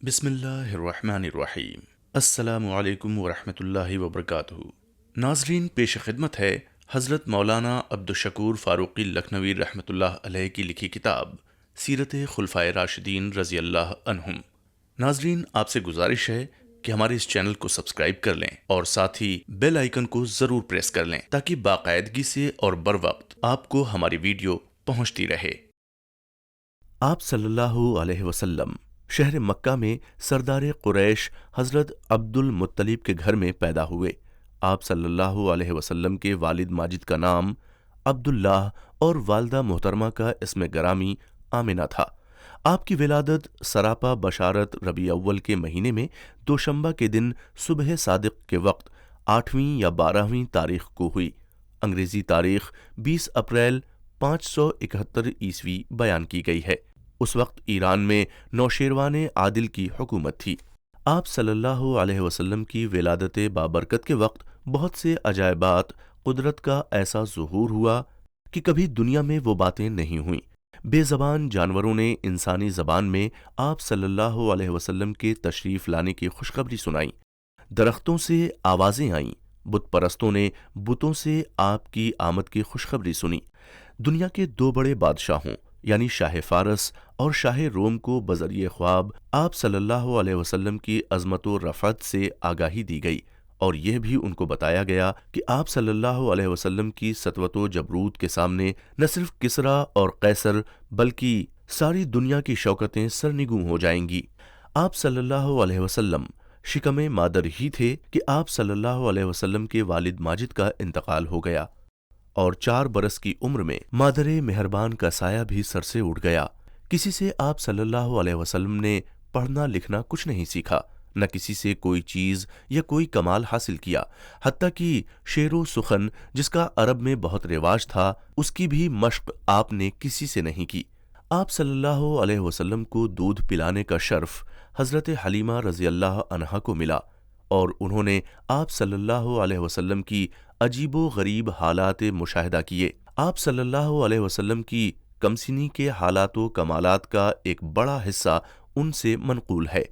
بسم اللہ الرحمن الرحیم۔ السلام علیکم ورحمۃ اللہ وبرکاتہ۔ ناظرین، پیش خدمت ہے حضرت مولانا عبدالشکور فاروقی لکھنوی رحمۃ اللہ علیہ کی لکھی کتاب سیرت خلفائے راشدین رضی اللہ عنہم۔ ناظرین، آپ سے گزارش ہے کہ ہمارے اس چینل کو سبسکرائب کر لیں اور ساتھ ہی بیل آئیکن کو ضرور پریس کر لیں تاکہ باقاعدگی سے اور بر وقت آپ کو ہماری ویڈیو پہنچتی رہے۔ آپ صلی اللہ علیہ وسلم شہر مکہ میں سردار قریش حضرت عبد المطلب کے گھر میں پیدا ہوئے۔ آپ صلی اللہ علیہ وسلم کے والد ماجد کا نام عبداللہ اور والدہ محترمہ کا اسم گرامی آمنہ تھا۔ آپ کی ولادت سراپا بشارت ربیع اول کے مہینے میں دوشنبہ کے دن صبح صادق کے وقت 8ویں یا 12ویں تاریخ کو ہوئی۔ انگریزی تاریخ 20 اپریل 571 عیسوی بیان کی گئی ہے۔ اس وقت ایران میں نوشیروان عادل کی حکومت تھی۔ آپ صلی اللہ علیہ وسلم کی ولادت بابرکت کے وقت بہت سے عجائبات قدرت کا ایسا ظہور ہوا کہ کبھی دنیا میں وہ باتیں نہیں ہوئیں۔ بے زبان جانوروں نے انسانی زبان میں آپ صلی اللہ علیہ وسلم کے تشریف لانے کی خوشخبری سنائی۔ درختوں سے آوازیں آئیں۔ بت پرستوں نے بتوں سے آپ کی آمد کی خوشخبری سنی۔ دنیا کے دو بڑے بادشاہوں یعنی شاہ فارس اور شاہ روم کو بذریعہ خواب آپ صلی اللہ علیہ وسلم کی عظمت و رفعت سے آگاہی دی گئی، اور یہ بھی ان کو بتایا گیا کہ آپ صلی اللہ علیہ وسلم کی سطوت و جبروت کے سامنے نہ صرف کسریٰ اور قیصر بلکہ ساری دنیا کی شوکتیں سرنگوں ہو جائیں گی۔ آپ صلی اللہ علیہ وسلم شکم مادر ہی تھے کہ آپ صلی اللہ علیہ وسلم کے والد ماجد کا انتقال ہو گیا، اور 4 برس کی عمر میں مادر مہربان کا سایہ بھی سر سے اٹھ گیا۔ کسی سے آپ صلی اللہ علیہ وسلم نے پڑھنا لکھنا کچھ نہیں سیکھا، نہ کسی سے کوئی چیز یا کوئی کمال حاصل کیا، حتیٰ کہ شعر و سخن جس کا عرب میں بہت رواج تھا اس کی بھی مشق آپ نے کسی سے نہیں کی۔ آپ صلی اللہ علیہ وسلم کو دودھ پلانے کا شرف حضرت حلیمہ رضی اللہ عنہا کو ملا، اور انہوں نے آپ صلی اللہ علیہ وسلم کی عجیب و غریب حالات مشاہدہ کیے۔ آپ صلی اللہ علیہ وسلم کی کمسنی کے حالات و کمالات کا ایک بڑا حصہ ان سے منقول ہے۔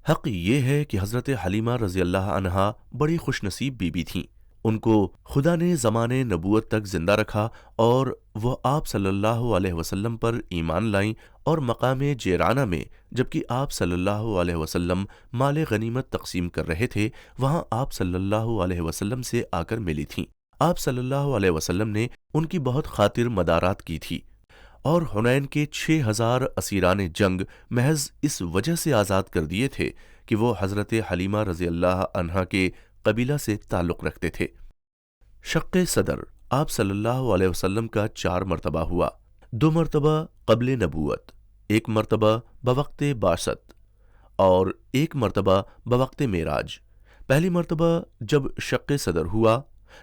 حق یہ ہے کہ حضرت حلیمہ رضی اللہ عنہا بڑی خوش نصیب بیوی تھیں۔ ان کو خدا نے زمانے نبوت تک زندہ رکھا، اور وہ آپ صلی اللہ علیہ وسلم پر ایمان لائیں، اور مقام جیرانہ میں جبکہ آپ صلی اللہ علیہ وسلم مال غنیمت تقسیم کر رہے تھے، وہاں آپ صلی اللہ علیہ وسلم سے آ کر ملی تھیں۔ آپ صلی اللہ علیہ وسلم نے ان کی بہت خاطر مدارات کی تھی، اور حنین کے 6000 اسیران جنگ محض اس وجہ سے آزاد کر دیے تھے کہ وہ حضرت حلیمہ رضی اللہ عنہا کے قبیلہ سے تعلق رکھتے تھے۔ شق صدر آپ صلی اللہ علیہ وسلم کا 4 مرتبہ ہوا، 2 مرتبہ قبل نبوت، 1 مرتبہ بوقت بعثت، اور 1 مرتبہ بوقت معراج۔ پہلی مرتبہ جب شق صدر ہوا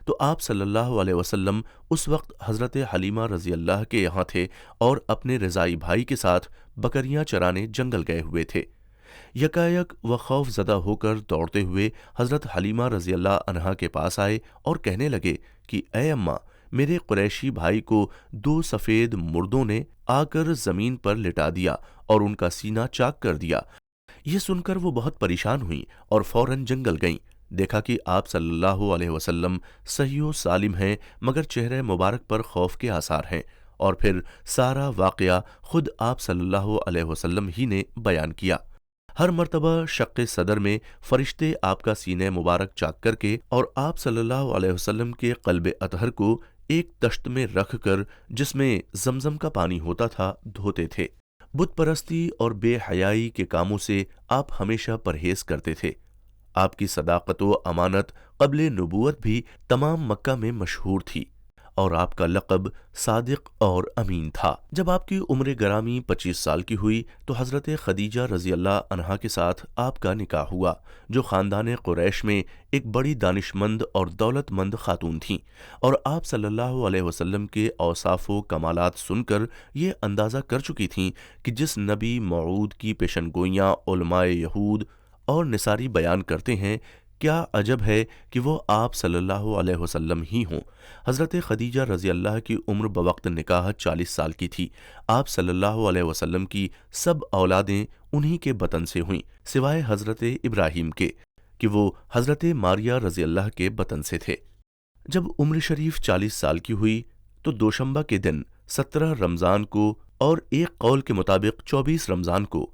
تو آپ صلی اللہ علیہ وسلم اس وقت حضرت حلیمہ رضی اللہ کے یہاں تھے اور اپنے رضائی بھائی کے ساتھ بکریاں چرانے جنگل گئے ہوئے تھے۔ یکایک وہ خوف زدہ ہو کر دوڑتے ہوئے حضرت حلیمہ رضی اللہ عنہا کے پاس آئے اور کہنے لگے کہ اے اماں، میرے قریشی بھائی کو 2 سفید مردوں نے آ کر زمین پر لٹا دیا اور ان کا سینہ چاک کر دیا۔ یہ سن کر وہ بہت پریشان ہوئیں اور فوراً جنگل گئیں۔ دیکھا کہ آپ صلی اللہ علیہ وسلم صحیح و سالم ہیں، مگر چہرہ مبارک پر خوف کے آثار ہیں، اور پھر سارا واقعہ خود آپ صلی اللہ علیہ وسلم ہی نے بیان کیا۔ ہر مرتبہ شق صدر میں فرشتے آپ کا سینہ مبارک چاک کر کے اور آپ صلی اللہ علیہ وسلم کے قلب اطہر کو ایک تشت میں رکھ کر جس میں زمزم کا پانی ہوتا تھا دھوتے تھے۔ بت پرستی اور بے حیائی کے کاموں سے آپ ہمیشہ پرہیز کرتے تھے۔ آپ کی صداقت و امانت قبل نبوت بھی تمام مکہ میں مشہور تھی، اور آپ کا لقب صادق اور امین تھا۔ جب آپ کی عمر گرامی 25 سال کی ہوئی تو حضرت خدیجہ رضی اللہ عنہا کے ساتھ آپ کا نکاح ہوا، جو خاندان قریش میں ایک بڑی دانش مند اور دولت مند خاتون تھیں، اور آپ صلی اللہ علیہ وسلم کے اوصاف و کمالات سن کر یہ اندازہ کر چکی تھیں کہ جس نبی موعود کی پیشن گوئیاں علماء یہود اور نصاری بیان کرتے ہیں کیا عجب ہے کہ وہ آپ صلی اللہ علیہ وسلم ہی ہوں۔ حضرت خدیجہ رضی اللہ کی عمر بوقت نکاح 40 سال کی تھی۔ آپ صلی اللہ علیہ وسلم کی سب اولادیں انہی کے بطن سے ہوئیں، سوائے حضرت ابراہیم کے کہ وہ حضرت ماریہ رضی اللہ کے بطن سے تھے۔ جب عمر شریف 40 سال کی ہوئی تو دوشنبہ کے دن 17 رمضان کو اور ایک قول کے مطابق 24 رمضان کو،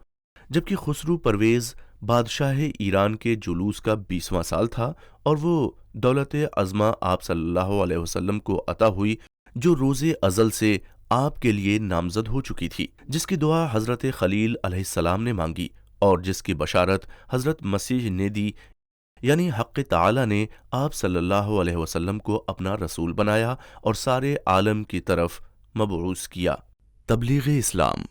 جبکہ خسرو پرویز بادشاہ ایران کے جلوس کا 20واں سال تھا اور وہ دولت عظمہ آپ صلی اللہ علیہ وسلم کو عطا ہوئی جو روز ازل سے آپ کے لیے نامزد ہو چکی تھی، جس کی دعا حضرت خلیل علیہ السلام نے مانگی اور جس کی بشارت حضرت مسیح نے دی، یعنی حق تعالی نے آپ صلی اللہ علیہ وسلم کو اپنا رسول بنایا اور سارے عالم کی طرف مبعوث کیا۔ تبلیغ اسلام۔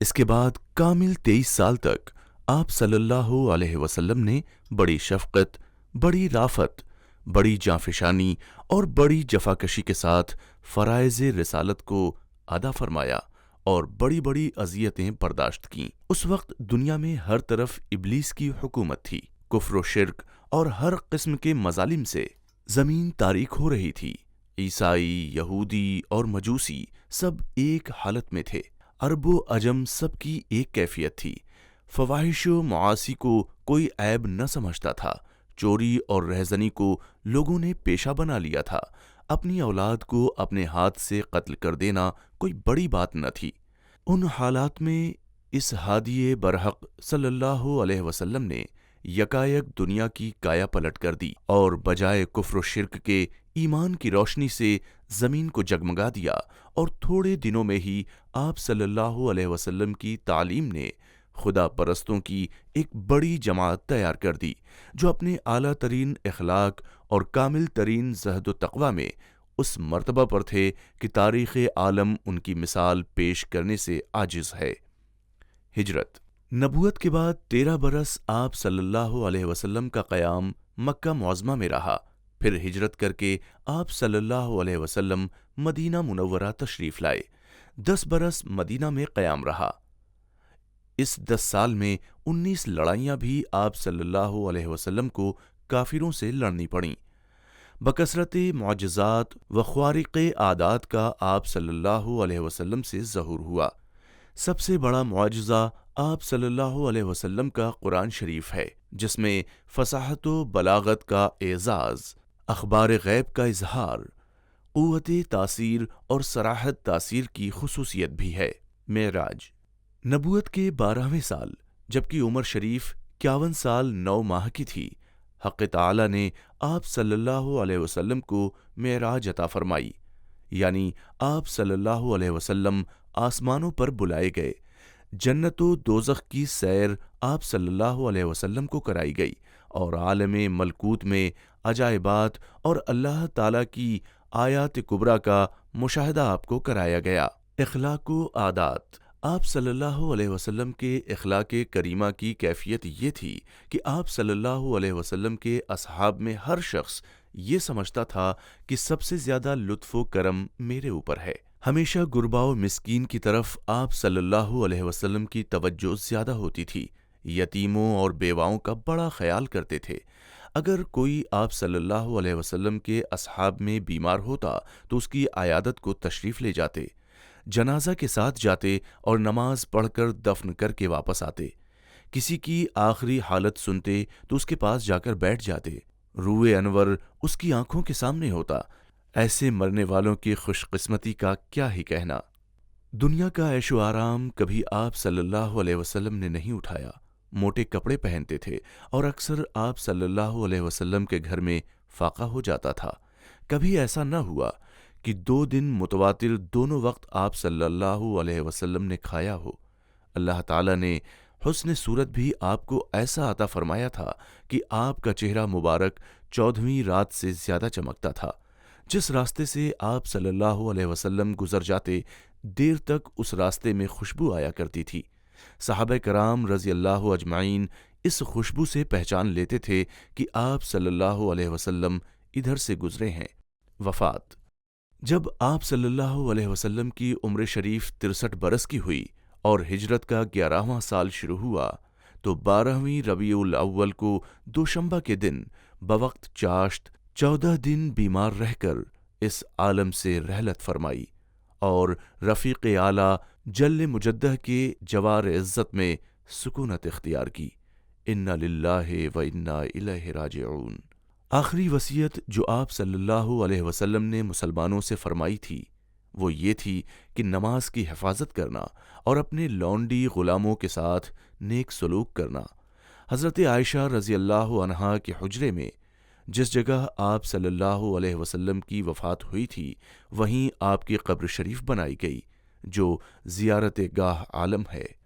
اس کے بعد کامل 23 سال تک آپ صلی اللہ علیہ وسلم نے بڑی شفقت، بڑی رافت، بڑی جانفشانی اور بڑی جفاکشی کے ساتھ فرائض رسالت کو ادا فرمایا اور بڑی بڑی اذیتیں برداشت کیں۔ اس وقت دنیا میں ہر طرف ابلیس کی حکومت تھی، کفر و شرک اور ہر قسم کے مظالم سے زمین تاریک ہو رہی تھی۔ عیسائی، یہودی اور مجوسی سب ایک حالت میں تھے۔ عرب و عجم سب کی ایک کیفیت تھی۔ فواحش و معاصی کو کوئی عیب نہ سمجھتا تھا۔ چوری اور رہزنی کو لوگوں نے پیشہ بنا لیا تھا۔ اپنی اولاد کو اپنے ہاتھ سے قتل کر دینا کوئی بڑی بات نہ تھی۔ ان حالات میں اس ہادی برحق صلی اللہ علیہ وسلم نے یکایک دنیا کی کایا پلٹ کر دی اور بجائے کفر و شرک کے ایمان کی روشنی سے زمین کو جگمگا دیا، اور تھوڑے دنوں میں ہی آپ صلی اللہ علیہ وسلم کی تعلیم نے خدا پرستوں کی ایک بڑی جماعت تیار کر دی جو اپنے اعلیٰ ترین اخلاق اور کامل ترین زہد و تقوی میں اس مرتبہ پر تھے کہ تاریخ عالم ان کی مثال پیش کرنے سے عاجز ہے۔ ہجرت۔ نبوت کے بعد 13 برس آپ صلی اللہ علیہ وسلم کا قیام مکہ معظمہ میں رہا، پھر ہجرت کر کے آپ صلی اللہ علیہ وسلم مدینہ منورہ تشریف لائے۔ 10 برس مدینہ میں قیام رہا۔ اس 10 سال میں 19 لڑائیاں بھی آپ صلی اللہ علیہ وسلم کو کافروں سے لڑنی پڑیں۔ بکثرت معجزات و خوارق عادات کا آپ صلی اللہ علیہ وسلم سے ظہور ہوا۔ سب سے بڑا معجزہ آپ صلی اللہ علیہ وسلم کا قرآن شریف ہے، جس میں فصاحت و بلاغت کا اعزاز، اخبار غیب کا اظہار، قوت تاثیر اور صراحت تاثیر کی خصوصیت بھی ہے۔ معراج۔ نبوت کے 12ویں سال، جبکہ عمر شریف 51 سال 9 ماہ کی تھی، حق تعالی نے آپ صلی اللہ علیہ وسلم کو معراج عطا فرمائی، یعنی آپ صلی اللہ علیہ وسلم آسمانوں پر بلائے گئے۔ جنت و دوزخ کی سیر آپ صلی اللہ علیہ وسلم کو کرائی گئی اور عالم ملکوت میں عجائبات اور اللہ تعالی کی آیات کبریٰ کا مشاہدہ آپ کو کرایا گیا۔ اخلاق و عادات۔ آپ صلی اللہ علیہ وسلم کے اخلاق کریمہ کی کیفیت یہ تھی کہ آپ صلی اللہ علیہ وسلم کے اصحاب میں ہر شخص یہ سمجھتا تھا کہ سب سے زیادہ لطف و کرم میرے اوپر ہے۔ ہمیشہ غربا و مسکین کی طرف آپ صلی اللہ علیہ وسلم کی توجہ زیادہ ہوتی تھی۔ یتیموں اور بیواؤں کا بڑا خیال کرتے تھے۔ اگر کوئی آپ صلی اللہ علیہ وسلم کے اصحاب میں بیمار ہوتا تو اس کی عیادت کو تشریف لے جاتے، جنازہ کے ساتھ جاتے اور نماز پڑھ کر دفن کر کے واپس آتے۔ کسی کی آخری حالت سنتے تو اس کے پاس جا کر بیٹھ جاتے۔ روئے انور اس کی آنکھوں کے سامنے ہوتا۔ ایسے مرنے والوں کی خوش قسمتی کا کیا ہی کہنا۔ دنیا کا عیش و آرام کبھی آپ صلی اللہ علیہ وسلم نے نہیں اٹھایا۔ موٹے کپڑے پہنتے تھے اور اکثر آپ صلی اللہ علیہ وسلم کے گھر میں فاقہ ہو جاتا تھا۔ کبھی ایسا نہ ہوا کہ 2 دن متواتر دونوں وقت آپ صلی اللہ علیہ وسلم نے کھایا ہو۔ اللہ تعالیٰ نے حسن صورت بھی آپ کو ایسا عطا فرمایا تھا کہ آپ کا چہرہ مبارک 14ویں رات سے زیادہ چمکتا تھا۔ جس راستے سے آپ صلی اللہ علیہ وسلم گزر جاتے، دیر تک اس راستے میں خوشبو آیا کرتی تھی۔ صحابہ کرام رضی اللہ اجمعین اس خوشبو سے پہچان لیتے تھے کہ آپ صلی اللہ علیہ وسلم ادھر سے گزرے ہیں۔ وفات۔ جب آپ صلی اللہ علیہ وسلم کی عمر شریف 63 برس کی ہوئی اور ہجرت کا 11واں سال شروع ہوا تو 12ویں ربیع الاول کو دوشنبہ کے دن بوقت چاشت 14 دن بیمار رہ کر اس عالم سے رحلت فرمائی اور رفیق اعلیٰ جل مجدہ کے جوار عزت میں سکونت اختیار کی۔ انا للہ و انا الیہ راجعون۔ آخری وصیت جو آپ صلی اللہ علیہ وسلم نے مسلمانوں سے فرمائی تھی وہ یہ تھی کہ نماز کی حفاظت کرنا اور اپنے لونڈی غلاموں کے ساتھ نیک سلوک کرنا۔ حضرت عائشہ رضی اللہ عنہا کے حجرے میں جس جگہ آپ صلی اللہ علیہ وسلم کی وفات ہوئی تھی وہیں آپ کی قبر شریف بنائی گئی جو زیارت گاہ عالم ہے۔